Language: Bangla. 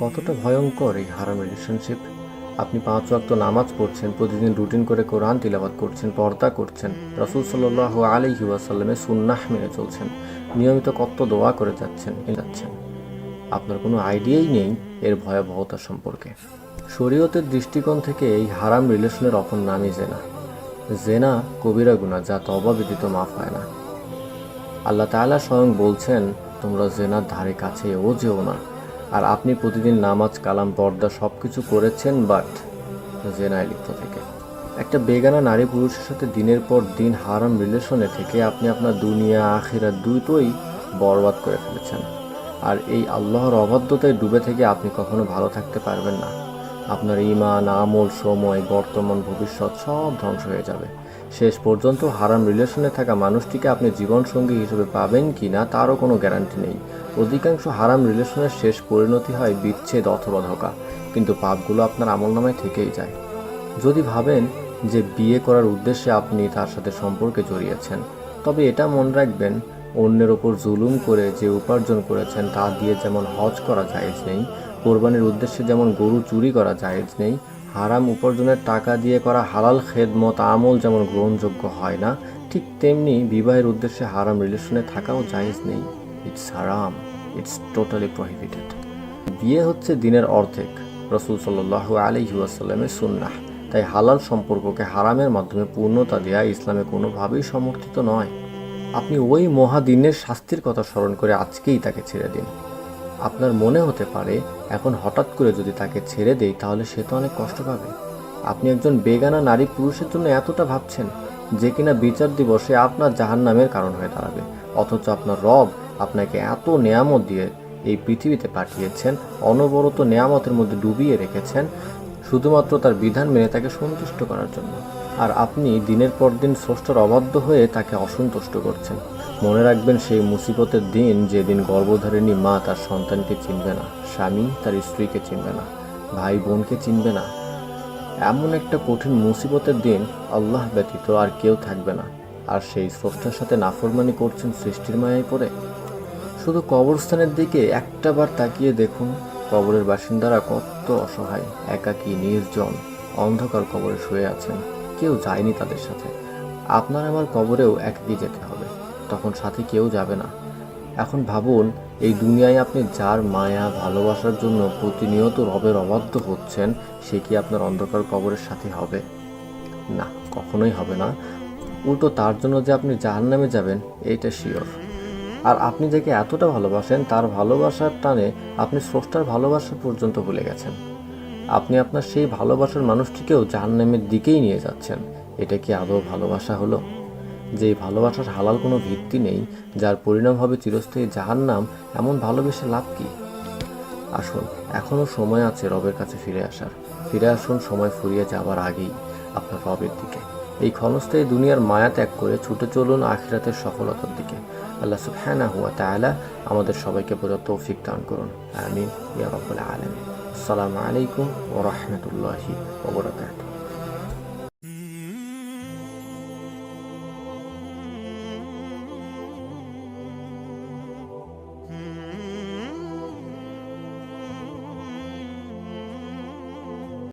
কতটা ভয়ঙ্কর এই হারাম রিলেশনশিপ। আপনি 5 ওয়াক্ত নামাজ পড়ছেন, প্রতিদিন রুটিন করে কোরআন তিলাওয়াত করছেন, পর্দা করছেন, রাসূল সাল্লাল্লাহু আলাইহি ওয়াসাল্লামের সুন্নাহ মেনে চলছেন, নিয়মিত কত দোয়া করে যাচ্ছেন। আপনার কোনো আইডিয়াই নেই এর ভয়াবহতা সম্পর্কে। শরীয়তের দৃষ্টিকোণ থেকে এই হারাম রিলেশনের অপর নামই জেনা। জেনা কবিরা গুনাহ, যা তওবা ব্যতীত মাফ হয় না। আল্লাহ তাআলা স্বয়ং বলছেন, তোমরা জেনার ধারে কাছেও যেও না। আর আপনি প্রতিদিন নামাজ, কালাম, পর্দা সব কিছু করেছেন, বাট জেনায় লিপ্ত থেকে একটা বেগানা নারী পুরুষের সাথে দিনের পর দিন হারাম রিলেশনে থেকে আপনি আপনার দুনিয়া আখিরাত দুটোই বরবাদ করে ফেলেছেন। আর এই আল্লাহর অবাধ্যতায় ডুবে থেকে আপনি কখনো ভালো থাকতে পারবেন না। আপনার ঈমান, আমল, সময়, বর্তমান, ভবিষ্যৎ সব ধ্বংস হয়ে যাবে। শেষ পর্যন্ত হারাম রিলেশনে থাকা মানুষটিকে আপনি জীবনসঙ্গী হিসেবে পাবেন কি না তারও কোনো গ্যারান্টি নেই। অধিকাংশ হারাম রিলেশনের শেষ পরিণতি হয় বিচ্ছেদ অথবা ধোঁকা, কিন্তু পাপগুলো আপনার আমলনামায় থেকেই যায়। যদি ভাবেন যে বিয়ে করার উদ্দেশ্যে আপনি তার সাথে সম্পর্কে জড়িয়েছেন, তবে এটা মনে রাখবেন, অন্যের ওপর জুলুম করে যে উপার্জন করেছেন তা দিয়ে যেমন হজ করা জায়েজ নেই, কোরবানির উদ্দেশ্যে যেমন গরু চুরি করা জায়েজ নেই, হারাম উপার্জনের টাকা দিয়ে করা হালাল খেদমত আমল যেমন গ্রহণযোগ্য হয় না, ঠিক তেমনি বিবাহের উদ্দেশ্যে হারাম রিলেশনে থাকাও জায়েজ নেই। ইটস হারাম, ইটস টোটালি প্রহিবিটেড। বিয়ে হচ্ছে দিনের অর্ধেক, রাসূল সাল্লাল্লাহু আলাইহি ওয়াসাল্লামের সুন্নাহ। তাই হালাল সম্পর্ককে হারামের মাধ্যমে পূর্ণতা দেয়া ইসলামে কোনোভাবেই সমর্থিত নয়। আপনি ওই মহাদিনের শাস্তির কথা স্মরণ করে আজকেই তাকে ছেড়ে দিন। আপনার মনে হতে পারে, এখন হঠাৎ করে যদি তাকে ছেড়ে দেই তাহলে সে তো অনেক কষ্ট পাবে। আপনি একজন বেগানা নারী পুরুষের জন্য এতটা ভাবছেন, যে কিনা বিচার দিবসে আপনার জাহান্নামের কারণ হয়ে দাঁড়াবে। অথচ আপনার রব আপনাকে এত নেয়ামত দিয়ে এই পৃথিবীতে পাঠিয়েছেন, অনবরত নেয়ামতের মধ্যে ডুবিয়ে রেখেছেন, শুধুমাত্র তার বিধান মেনে তাকে সন্তুষ্ট করার জন্য। আর আপনি দিনের পর দিন স্রষ্টার অবাধ্য হয়ে তাকে অসন্তুষ্ট করছেন। মনে রাখবেন, সেই মুসিবতের দিন যেদিন গর্ভধারিণী মা তার সন্তানকে চিনবে না, স্বামী তার স্ত্রীকে চিনবে না, ভাই বোনকে চিনবে না। এমন একটা কঠিন মুসিবতের দিন আল্লাহ ব্যতীত আর কেউ থাকবে না। আর সেই স্রষ্টার সাথে নাফরমানি করছেন সৃষ্টির মায়ায় পড়ে। শুধু কবরস্থানের দিকে একটাবার তাকিয়ে দেখুন, কবরের বাসিন্দারা কত অসহায়, একাকী, নির্জন, অন্ধকার কবরে শুয়ে আছেন। কেউ যায়নি তাদের সাথে। আপনার আমার কবরেও একাকী যেতে হবে, তখন সাথে কেউ যাবে না। এখন ভাবুন, এই দুনিয়ায় আপনি যার মায়া, ভালোবাসার জন্য প্রতিনিয়ত রবের অবাধ্য হচ্ছেন, সে কি আপনার অন্ধকার কবরের সাথে হবে? না, কখনোই হবে না। উল্টো তার জন্য যে আপনি জাহান্নামে যাবেন, এইটা শিওর। আর আপনি যাকে এতটা ভালোবাসেন, তার ভালোবাসার টানে আপনি স্রষ্টার ভালোবাসা পর্যন্ত ভুলে গেছেন। আপনি আপনার সেই ভালোবাসার মানুষটিকেও জাহান্নামের দিকেই নিয়ে যাচ্ছেন। এটা কি আদৌ ভালোবাসা হলো? যেই ভালোবাসার হালাল কোনো ভিত্তি নেই, যার পরিণাম হবে চিরস্থায়ী জাহান্নাম, এমন ভালোবেসে লাভ কি? আসুন, এখনও সময় আছে রবের কাছে ফিরে আসার। ফিরে আসুন সময় ফুরিয়ে যাবার আগেই আপনার রবের দিকে। এই ক্ষণস্থায়ী দুনিয়ার মায়া ত্যাগ করে ছুটে চলুন আখিরাতের সফলতার দিকে। আল্লাহ সুবহানাহু ওয়া তাআলা আমাদের সবাইকে বোঝার তৌফিক দান করুন। আমিন ইয়া রাব্বাল আলামিন। আসসালামু আলাইকুম ওয়া রাহমাতুল্লাহি ওয়া বারাকাতুহু।